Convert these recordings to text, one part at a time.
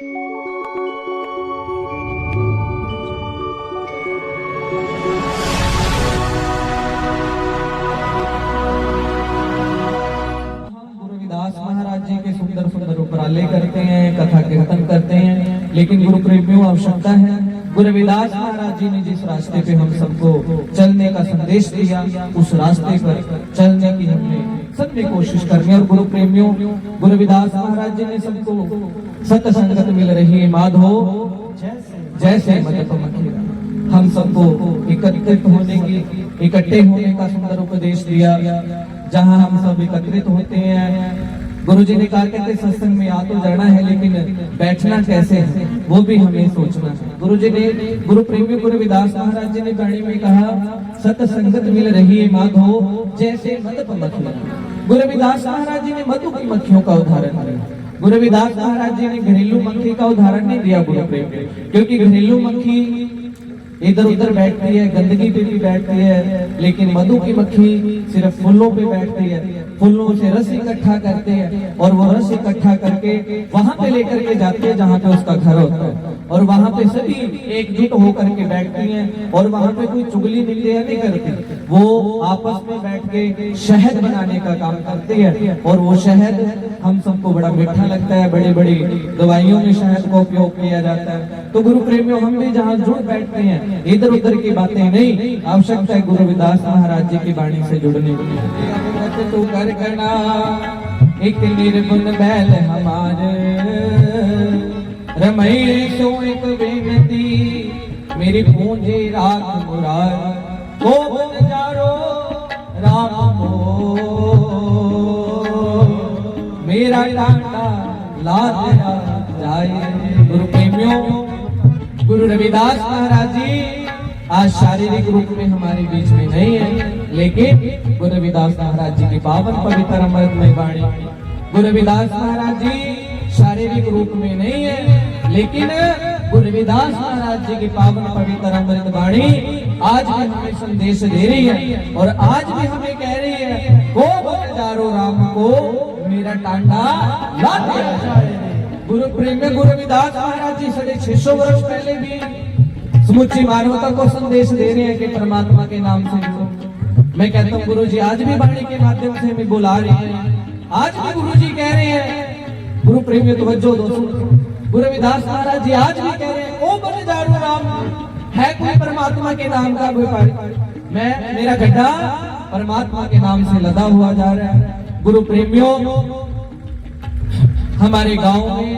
महाराज जी के सुंदर सुंदर उपराले करते हैं, कथा कीर्तन करते हैं, लेकिन गुरु प्रेमियों आवश्यकता है, गुरु रविदास महाराज जी ने जिस रास्ते पे हम सबको चलने का संदेश दिया, उस रास्ते पर चलने की हमने सबने कोशिश करनी। और गुरु प्रेमियों, गुरु रविदास महाराज जी ने सबको सत्संगत मिल रही है माधो जैसे मदद मखीरा, हम सबको एकत्रित होने की, इकट्ठे होने का सुंदर उपदेश दिया। जहाँ हम सब एकत्रित होते हैं, गुरु जी ने कहा कहते सत्संग में आ तो जाना है, लेकिन बैठना कैसे है वो भी हमें सोचना है। गुरु जी ने, गुरु प्रेमी गुरु रविदास महाराज जी ने वाणी में कहा सत्संगत मिल रही है माधो जैसे मधु मक्खियां। गुरु रविदास महाराज जी ने मधु की मक्खियों का उदाहरण दिया। गुरु रविदास महाराज जी ने घरेलू मक्खी का उदाहरण नहीं दिया गुरु प्रेमी, क्योंकि घरेलू मक्खी इधर उधर बैठती है, गंदगी पे भी बैठती है, लेकिन मधु की मक्खी सिर्फ फूलों पे बैठती है, फूलों से रस इकट्ठा करते हैं और वो रस इकट्ठा करके वहां पे लेकर के जाते हैं जहाँ पे उसका घर होता है, और वहां पे सभी एकजुट होकर के बैठती हैं, और वहां पे कोई चुगली निंदा नहीं करती, वो आपस में बैठ के शहद बनाने का काम करती है। और वो शहद हम सबको बड़ा मीठा लगता है, बड़ी बड़ी दवाइयों में शहद का उपयोग किया जाता है। तो गुरु प्रेमियों, हम भी जहाँ जुड़ बैठते हैं, इधर उधर की बातें नहीं, आवश्यकता है गुरु रविदास महाराज जी की वाणी से जुड़ने की। तो कर करना एक निर्गुण बैल हमारे रमई सो एक बेनती, मेरी पूंजी राख मुरार को बन जारो राम हो, मेरा टांडा ला तेरा जाए। गुरु प्रेमियों, गुरु रविदास महाराज जी आज शारीरिक रूप में हमारे बीच में नहीं है, लेकिन गुरु रविदास महाराज जी की पावन पवित्र अमृतमय वाणी, गुरु रविदास महाराज जी शारीरिक रूप में नहीं है, लेकिन गुरु रविदास महाराज जी की पावन पवित्र अमृत वाणी आज भी हमें संदेश दे रही है, और आज भी हमें कह रही है को बजारो राम को मेरा टांडा ला दिया जाए। गुरु प्रेमी गुरु रविदास महाराज जी 650 वर्ष पहले भी समुची मानवता को संदेश दे रहे हैं कि परमात्मा के नाम से जुड़ो। मैं कहता हूँ गुरु जी आज भी वाणी के माध्यम से हमें बुला रहे हैं, आज भी गुरु जी कह रहे हैं, गुरु प्रेमी तवज्जो दो, गुरु रविदास महाराज जी आज भी कह रहे हैं ओ बन जारो राम, है कोई परमात्मा के नाम का व्यापारी, मैं मेरा गड्ढा परमात्मा के नाम से लदा हुआ जा रहा है। गुरु प्रेमियों, हमारे गांव में,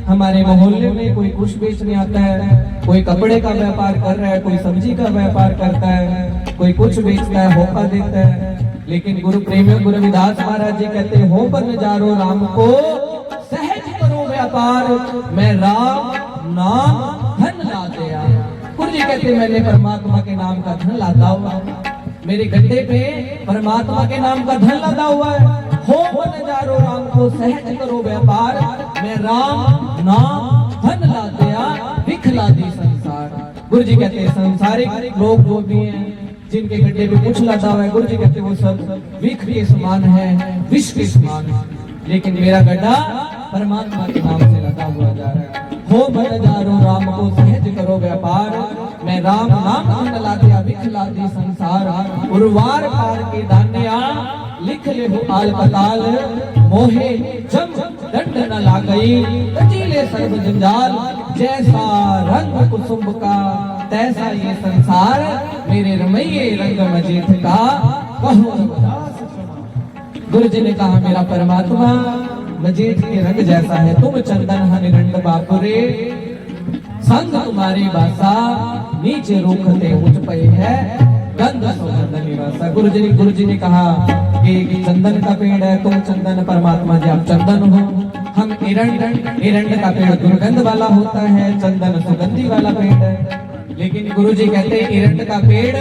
हमारे मोहल्ले में कोई कुछ बेचने आता है, कोई कपड़े का व्यापार कर रहा है, कोई सब्जी का व्यापार करता है, कोई कुछ बेचता है, होका देता है, लेकिन गुरु प्रेमियों गुरु रविदास महाराज जी कहते हैं हो बन जारो राम को सहज करो व्यापार, मैं राम नाम धन ला दिया। गुरु जी कहते मैंने परमात्मा के नाम का धन लाता हुआ, मेरे गड्ढे पे परमात्मा के नाम का धन लदा हुआ है, हो बन जारो राम को सहज करो व्यापार, मैं राम नाम धन ला दिया दिखला दी संसार। गुरु जी कहते हैं संसारिक लोग जो भी हैं, जिनके गड्ढे पे कुछ लदा हुआ है, गुरु जी कहते वो सब विख के समान है, विष के समान है, लेकिन मेरा गड्ढा परमात्मा के नाम से लदा हुआ जा रहा है। हो बन जारो राम को सहज करो व्यापार, मैं राम नाम धन ला दिया विखला दी संसार, उर्वार पार के धान्या लिख ले हो आल पताल, मोहे जम दंड न ला गई, कचीले सर्व जंजाल, जैसा रंग कुसुम का तैसा ये संसार, मेरे रमैये रंग मजीठ का कहो रविदास। गुरु जी ने कहा मेरा परमात्मा मजीठ के रंग जैसा है, तुम चंदन हनिरंड बापुरे, संग तुम्हारी बासा, नीचे रूखते उठ पे है गंध सुगंध निवासा। गुरु जी ने कहा कि चंदन का पेड़ है, तुम चंदन, परमात्मा जी आप चंदन हो, हम एरंड का पेड़ दुर्गंध वाला होता है, चंदन सुगंधी वाला पेड़ है। लेकिन गुरु जी कहते हैं एरंड का पेड़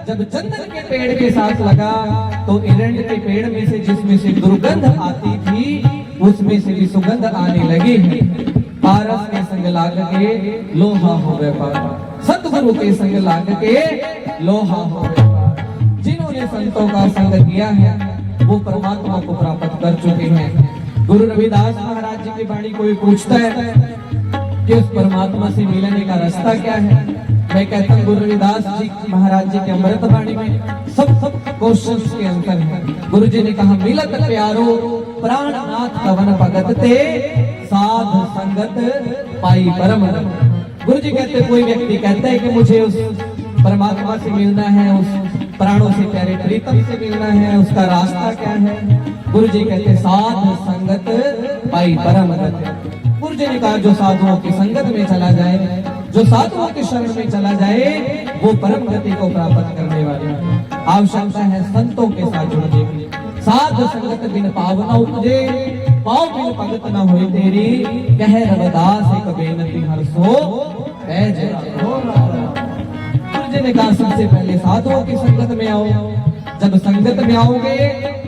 जब चंदन के पेड़ के साथ लगा तो एरंड के पेड़ में से जिसमें से दुर्गंध आती थी उसमें से भी सुगंध आने लगी। पारस के संग लाग के लोहा हो व्यापार, सतगुरु के संग लाग के लोहा हो व्यापार। जिन्होंने संतों का संग किया है वो परमात्मा को प्राप्त कर चुके हैं। गुरु रविदास महाराज जी की वाणी कोई पूछता है कि उस परमात्मा से मिलने का रास्ता क्या है। मैं कहता हूँ गुरु रविदास जी महाराज जी के अमृत वाणी में सब क्वेश्चंस के आंसर है। गुरु जी ने कहा मिलत प्यारो प्राणनाथ कवन भगत ते साध संगत पाई परम। गुरु जी कहते कोई व्यक्ति कहता है कि मुझे उस परमात्मा से मिलना है, उस प्राणों से प्यारे प्रीतम से मिलना है, उसका रास्ता क्या है। गुरु जी कहते साध संगत पाई परम। गुरु जी ने कहा जो साधुओं की संगत में चला जाए, जो साधुओं के शरण में चला जाए, वो परम गति को प्राप्त करने वाले हैं। आवश्यकता है संतों के साथ जुड़ने की। साध संगत बिन पावना उपजे, पाव बिन भगत न होए तेरी, कह रविदास एक बेनती हर सो पैज हो। गुरु जी ने कहा सबसे पहले साधुओं की संगत में आओ। जब संगत में आओगे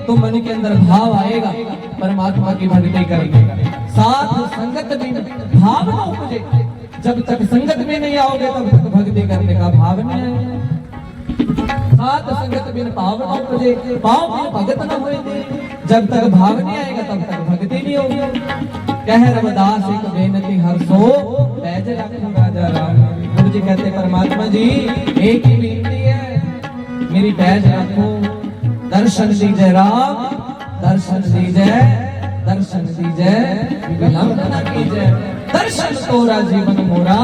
तो मन के अंदर भाव आएगा परमात्मा की भक्ति करने का। साध संगत बिन भाव न उपजे, जब तक संगत में नहीं आओगे तब तक भक्ति करने का भाव नहीं आएगा। साध संगत बिन भाव न उपजे, भाव बिन भगत न होए तेरी, जब तक भाव नहीं आएगा तब तक भक्ति नहीं होगी। कह रविदास एक बेनती हर सो पैज रखूं राजा राम। गुरु जी कहते परमात्मा जी एक ही बेनती है, मेरी पैज रखो, दर्शन दीजिए राम, दर्शन दीजिए, दर्शन दीजिए, विलंब न कीजिए। दर्शन तोरा जीवन मोरा,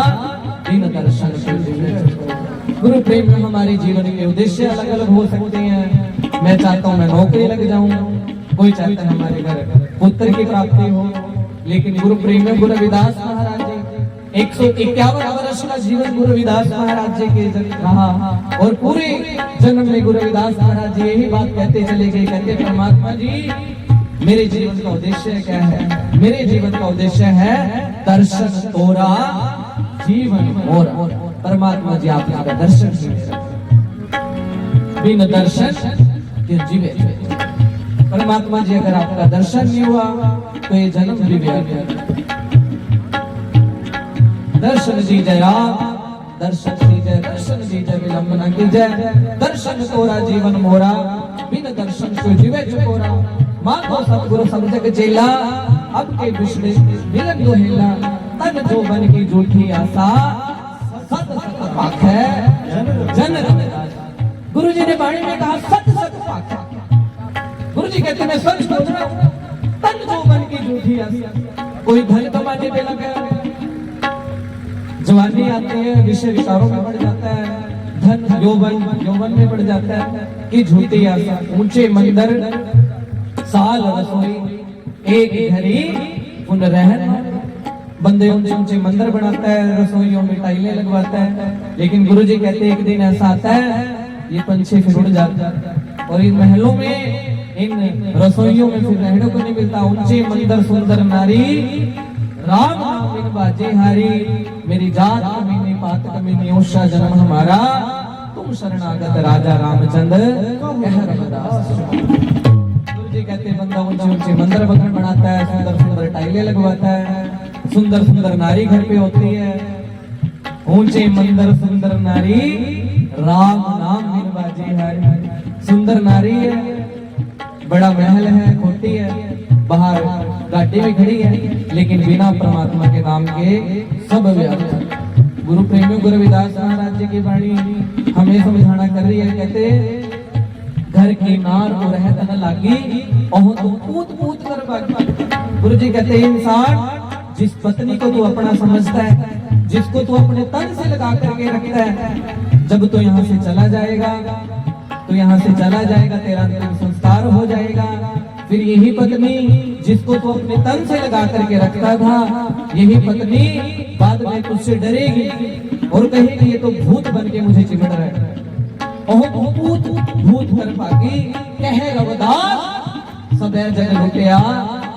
बिन दर्शन के जीवन। गुरु प्रेम में हमारे जीवन के उद्देश्य अलग अलग हो सकते हैं। मैं चाहता हूँ मैं नौकरी लग जाऊं, कोई चाहता है हमारे घर पुत्र की प्राप्ति हो, लेकिन गुरु प्रेम में गुरु रविदास महाराज जी 151 वर्ष का जीवन गुरु रविदास महाराज जी के रहा, और पूरे जन्म में गुरु रविदास महाराज जी यही बात कहते चले गए। कहते परमात्मा जी मेरे जीवन का उद्देश्य क्या है? मेरे जीवन का उद्देश्य है दर्शन तोरा जीवन मोरा। परमात्मा जी आप यहाँ दर्शन कीजिए, बिन दर्शन के जीवे। परमात्मा जी अगर आपका दर्शन नहीं हुआ तो ये जन्म भी व्यर्थ है। दर्शन दीजिए राम, दर्शन दीजिए, दर्शन दीजिए, विलंब न कीजिए। दर्शन तोरा जीवन मोरा, बिन दर्शन को जीवे चकोरा। मानो सतगुरु सब जग चेला, अब के विश्व मिलन दोहेला। तन जो बन की झूठी आशा, सत सत पाख है जन रविदास। गुरु जी ने वाणी में कहा सत सत पाख। गुरु जी कहते मैं सच बोल रहा हूं। तन जो बन की झूठी आशा, कोई धन कमाने पे लगा, जवानी आती है विषय विचारों में बढ़ जाता है, धन यौवन में बढ़ जाता है कि झूठी आशा। ऊंचे मंदिर साल रसोई, एक घड़ी उन रहन। बंदे ऊंचे ऊंचे मंदिर बनाता है, रसोइयों में टाइलें लगवाता है, लेकिन गुरु जी कहते एक दिन ऐसा आता है ये पंछी फिर उड़ जाता है, और इन महलों में इन रसोइयों में फिर रहने को नहीं मिलता। ऊंचे मंदिर सुंदर नारी, राम नाम बिन बाजे हारी। मेरी जात कमीनी पात कमीनी ओषा जन्म हमारा, तुम शरणागत राजा रामचंद्र कह रविदास। गुरु जी कहते बंदा ऊंचे ऊंचे मंदिर बनाता है, सुंदर सुंदर टाइलें लगवाता है, सुंदर सुंदर नारी घर पे होती है। ऊंचे मंदिर सुंदर नारी, राम नाम बिन बाजे हारी। सुंदर नारी है, बड़ा महल है, खोटी है, बाहर गाड़ी में खड़ी है, लेकिन बिना परमात्मा के नाम के सब व्यर्थ। गुरु प्रेमी गुरु रविदास महाराज जी की वाणी हमें समझाना कर रही है। कहते घर की नार को रहत न लागी, ओह तू पूत पूत कर भागी। गुरु जी कहते इंसान जिस पत्नी को तू अपना समझता है, जिसको तू अपने तन से लगा करके रखता है, जब तू यहाँ से चला जाएगा तो यहाँ से चला जाएगा, तेरा अंतिम संस्कार हो जाएगा। फिर यही पत्नी जिसको तू अपने तन से लगा करके रखता था, यही पत्नी बाद में तुझसे डरेगी और कहेगी ये तो भूत बन के मुझे चिमट रहा है। ओह भूत भूत कर पागी, कह रविदास सदैव जन रुपया,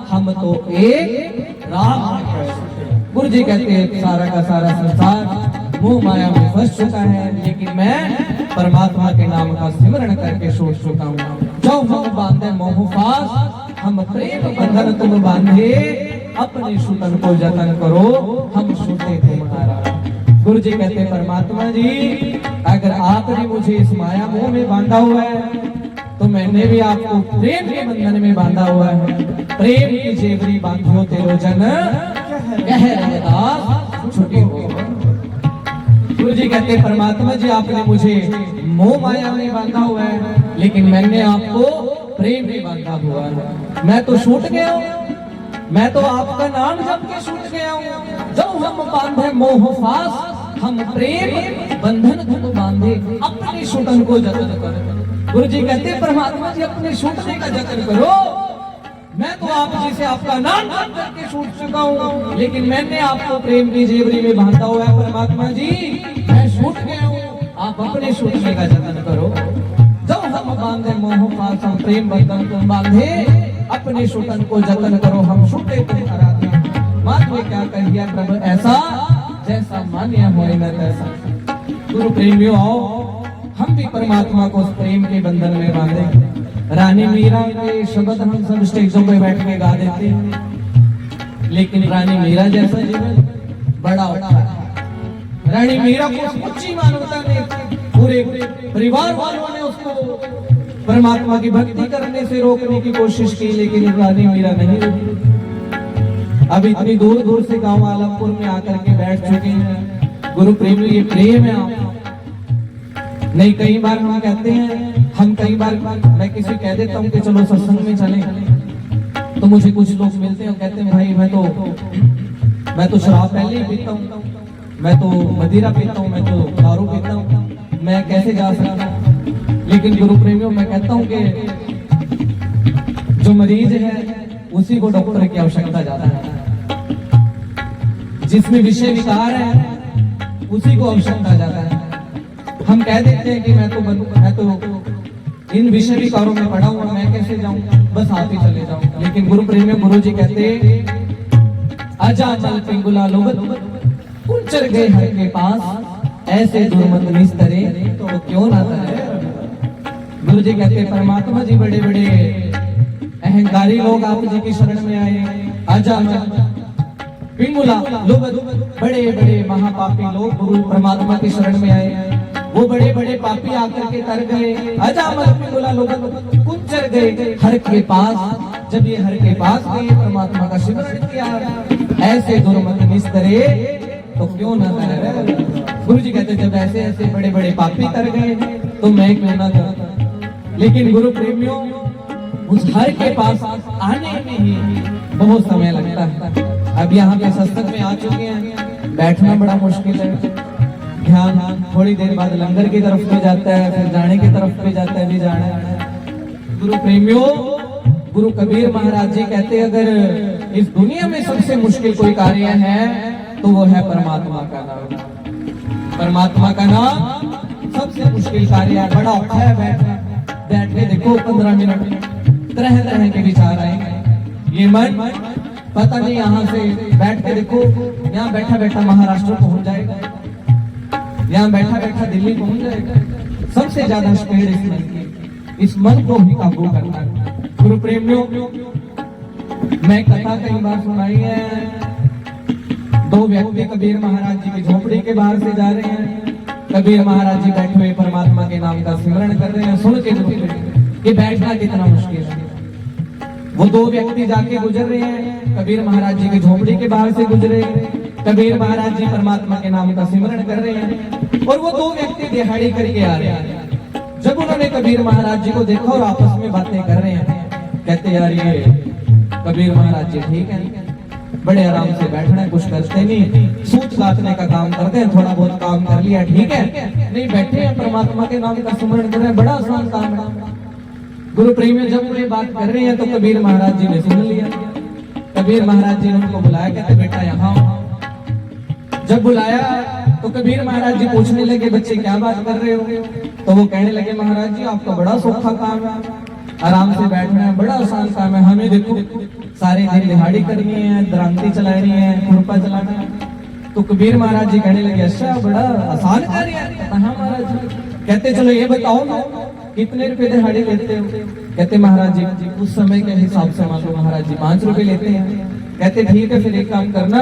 हम तो एक राम। गुरु जी कहते हैं सारा का सारा संसार मोह माया में फंस चुका है, लेकिन मैं परमात्मा के नाम का सिमरण करके सोच चुका हूँ। जो हम बांधे मोह पास, हम प्रेम बंधन तुम बांधे, अपने सुतन को जतन करो, हम सुते तुम्हारा। गुरु जी कहते परमात्मा जी अगर आपने मुझे इस माया मोह में बांधा हुआ है, तो मैंने भी आपको प्रेम के बंधन में बांधा हुआ है। प्रेम की जेवरी बांधो तेरो जन, कह रविदास छूट छुटी हो। गुरु जी कहते परमात्मा जी आपने मुझे मोह माया में बांधा हुआ है, लेकिन मैंने आपको प्रेम में बांधा हुआ है। मैं तो छूट गया हूँ, मैं तो आपका नाम जप के छूट गया हूँ। जब हम बांधे मोह फास, हम प्रेम बंधन को बांधे, अपने छूटन को जतन करो। गुरु जी कहते परमात्मा जी अपने छूटने का जतन करो। मैं तो आप जी से आपका नाम जप करके छूट चुका हूँ, लेकिन मैंने आपको प्रेम की जेवरी में बांधा हुआ है। परमात्मा जी मैं छूट गया हूँ, आप अपने छूटने का जतन करो। जब हम बांधे मोह पास, हम प्रेम बंधन को बांधे, अपने छूटन को जतन करो। हम छूटे तुम्हारा मान में क्या कहिया प्रभु ऐसा, जैसा मान्य हो न तैसा। गुरु प्रेमियों आओ हम भी परमात्मा को उस प्रेम के बंधन में बांधे। रानी मीरा के शब्द हम सब स्टेजों पे बैठ के गा देते हैं, लेकिन रानी मीरा जैसा जीवन बड़ा होता है। रानी मीरा को सच्ची मानवता ने, पूरे परिवार वालों ने उसको परमात्मा की भक्ति करने से रोकने की कोशिश की, लेकिन रानी मीरा नहीं रुकी। अब इतनी दूर दूर से गांव आलमपुर में आकर के बैठ चुके हैं। गुरु प्रेम ये प्रेम है आप नहीं। कई बार हम कहते हैं, हम कई बार मैं किसी कह देता हूँ कि चलो सत्संग में चले, तो मुझे कुछ लोग मिलते हैं कहते हैं भाई मैं तो शराब पहले ही पीता हूँ, मैं तो मदिरा पीता हूँ, मैं तो दारू पीता हूँ, मैं कैसे जा सकता हूँ। लेकिन गुरु प्रेमियों मैं कहता हूँ कि जो मरीज है उसी को डॉक्टर की आवश्यकता ज्यादा है। जिसमें विषय विकार है उसी को आवश्यकता ज्यादा है। हम कह देते हैं कि मैं तो इन विषय विकारों में पड़ा हुआ, मैं कैसे जाऊं, बस आप ही चले जाओ। लेकिन गुरु प्रेमियों गुरु जी कहते आजा चल पिंगुला लोगत कुंचर गए हर के पास, ऐसे दुर्मत निस्तरे तो क्यों ना करे। गुरु जी कहते परमात्मा जी बड़े बड़े अहंकारी लोग आप जी की शरण में आए। आजा पिंगुला लोग बड़े बड़े महापापी लोग गुरु परमात्मा की शरण में आए। वो बड़े बड़े पापी आकर के तर गए। आजा पिंगुला लोग कुंचर गए हर के पास। जब ये हर के पास गए परमात्मा का सिमरण किया, ऐसे दुर्मत निस्तरे तो क्यों ना करे। गुरु जी कहते जब ऐसे ऐसे बड़े बड़े पापी तर गए तो मैं क्यों ना करूं। लेकिन गुरु प्रेमियों उस हर के पास आने में ही बहुत समय लगता है। अब यहाँ पे सत्संग में आ चुके हैं, बैठना बड़ा मुश्किल है। ध्यान थोड़ी देर बाद लंगर की तरफ पे जाता है, फिर जाने की तरफ पे जाता है, भी जाना है। गुरु प्रेमियों गुरु कबीर महाराज जी कहते अगर इस दुनिया में सबसे मुश्किल कोई कार्य है तो वो है परमात्मा का नाम। परमात्मा का नाम सबसे मुश्किल कार्य है। बड़ा औखा है बैठ के देखो 15 मिनट तरह तरह के विचार आएंगे। ये मन पता नहीं यहाँ से बैठ के देखो, यहाँ बैठा बैठा महाराष्ट्र पहुंच जाएगा, यहाँ बैठा बैठा दिल्ली पहुंच जाएगा। सबसे ज्यादा स्पीड इस मन की, इस मन को भी काबू करना है। गुरु प्रेमियों मैं कथा कई बार सुनाई है। दो व्यक्ति कबीर महाराज जी की झोपड़ी के बाहर से जा रहे हैं। कबीर महाराज जी बैठे हुए परमात्मा के नाम का सिमरण कर रहे हैं। सुन के कि बैठना कितना मुश्किल है। वो दो व्यक्ति जाके गुजर रहे हैं, कबीर महाराज जी की झोपड़ी के बाहर से गुजरे। कबीर महाराज जी परमात्मा के नाम का सिमरण कर रहे हैं और वो दो व्यक्ति दिहाड़ी करके आ रहे हैं। जब उन्होंने कबीर महाराज जी को देखा और आपस में बातें कर रहे हैं, कहते यार ये कबीर महाराज जी ठीक है, बड़े आराम से बैठना है, कुछ करते नहीं, सूत काटने का काम करते हैं, थोड़ा बहुत काम कर लिया ठीक है, नहीं बैठे हैं परमात्मा के नाम का सिमरण कर रहे हैं, बड़ा आसान काम है। गुरु प्रेमी जब ये बात कर रहे हैं तो कबीर महाराज जी ने सुन लिया। कबीर महाराज जी ने उनको बुलाया, कहते बेटा यहाँ। जब बुलाया तो कबीर महाराज जी पूछने लगे बच्चे क्या बात कर रहे हो। तो वो कहने लगे महाराज जी आपका बड़ा सौखा काम है, आराम से बैठना है, बड़ा आसान काम है। हमें देखो सारे दिन दिहाड़ी करनी है, द्रांति चलानी है, खुरपा चलाना है। तो कबीर महाराज जी कहने लगे अच्छा बड़ा आसान कार्य है। हाँ महाराज जी। कहते चलो ये बताओ ना कितने रुपए दिहाड़ी लेते हो। कहते महाराज जी उस समय के हिसाब से मान लो महाराज जी 5 रुपए लेते हैं। कहते ठीक है फिर एक काम करना,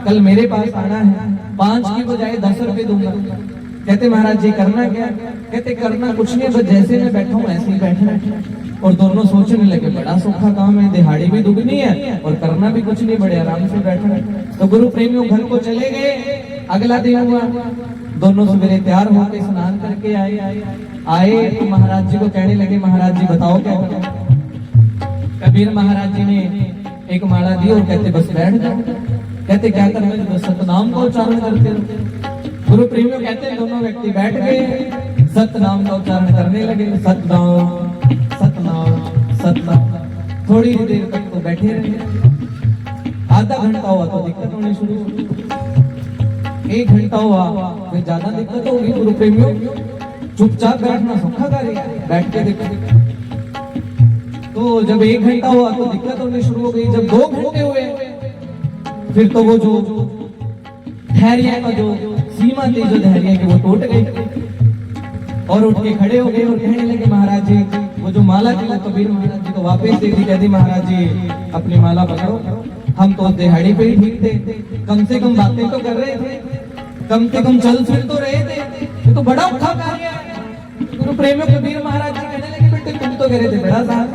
कल मेरे पास आना है, 5 की बजाय 10 रुपए दूंगा। कहते महाराज जी करना क्या। कहते करना कुछ नहीं, बस जैसे मैं बैठा हूँ ऐसे ही बैठना है। और दोनों सोचने लगे बड़ा सूखा काम है, दिहाड़ी भी दुगनी है और करना भी कुछ नहीं, बड़े आराम से बैठना है। तो गुरु प्रेमियों घर को चले गए। अगला दिन हुआ, दोनों सवेरे तैयार होकर स्नान करके आए तो महाराज जी को कहने लगे, महाराज जी बताओ क्या करें। कबीर महाराज जी ने एक माला दी और कहते बस बैठ जाओ। कहते क्या करना है, बस सतनाम का उच्चारण करते रहो। गुरु प्रेमियों कहते हैं दोनों व्यक्ति बैठ गए, सतनाम का उच्चारण करने लगे। सतनाम सतनाम सतनाम। थोड़ी देर तक तो बैठे रहे। आधा घंटा हुआ तो दिक्कत होनी शुरू हुई, 1 घंटा हुआ फिर ज्यादा दिक्कत होगी। गुरु प्रेमियों चुपचाप बैठना सूखा कार्य, बैठ के देखो। तो जब 1 घंटा हुआ तो दिक्कत होनी शुरू हो गई। जब 2 घंटे हुए फिर तो वो जो धैर्य का जो सीमा थी, जो धैर्य की, वो टूट गई और उठ के खड़े हो गए और कहने लगे महाराज जी वो जो माला थी वो कबीर महाराज जी को वापस दे दी। कह दी महाराज जी अपनी माला पकड़ो, हम तो दिहाड़ी पे ही ठीक थे, कम से कम बातें तो कर रहे थे, कम से कम चल फिर तो रहे थे, ये तो बड़ा औखा कार्य है। गुरु प्रेमियों कबीर महाराज जी कहने लगे बेटे तुम तो कह रहे थे बड़ा साहब।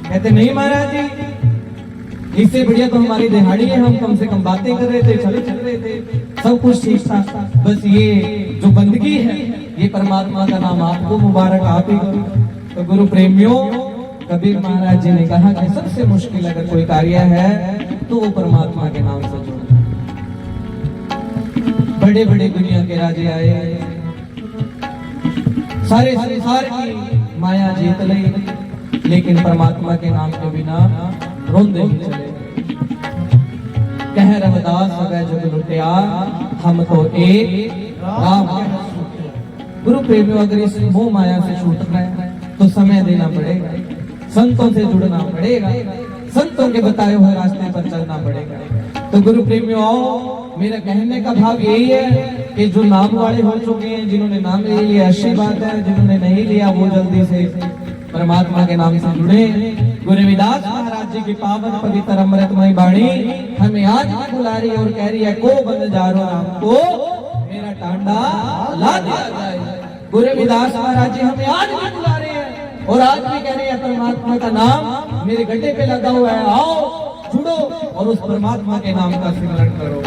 कहते नहीं महाराज जी, इससे बढ़िया तो हमारी दिहाड़ी है, हम कम से कम बातें कर रहे थे, चल रहे थे, सब कुछ ठीक था। बस ये जो बंदगी है ये परमात्मा का नाम आपको मुबारक, आप ही करो। तो गुरु प्रेमियों कबीर महाराज जी ने कहा कि सबसे मुश्किल अगर कोई कार्य है तो वो परमात्मा के नाम से जुड़ना। बड़े बड़े दुनिया के राजे आए, सारे संसार की माया जीत ली, लेकिन परमात्मा के नाम के बिना रोंदे ही चले। कह रविदास सबै जग लुटिया, हम तो एक राम। गुरु प्रेमियों अगर इस मोह माया से छूटना है तो समय देना पड़ेगा, संतों से जुड़ना पड़ेगा, संतों के बताए हुए रास्ते पर चलना पड़ेगा। तो गुरु प्रेमियों आओ, मेरा कहने का भाव यही है कि जो नाम वाले हो चुके हैं, जिन्होंने नाम ले लिया अच्छी बात है, जिन्होंने नहीं लिया वो जल्दी से परमात्मा के नाम से जुड़े। गुरु रविदास महाराज जी की पावन पवित्र अमृतमय वाणी हमें आज भी बुला रही है और कह रही है को बंद जारो राम को मेरा टांडा ला दिया जाए। गुरु रविदास महाराज जी हमें आज भी बुला रहे हैं और आज भी कह रहे हैं परमात्मा का नाम मेरे गड्ढे पे लगा हुआ है, आओ जुड़ो और उस परमात्मा के नाम का सिमरण करो।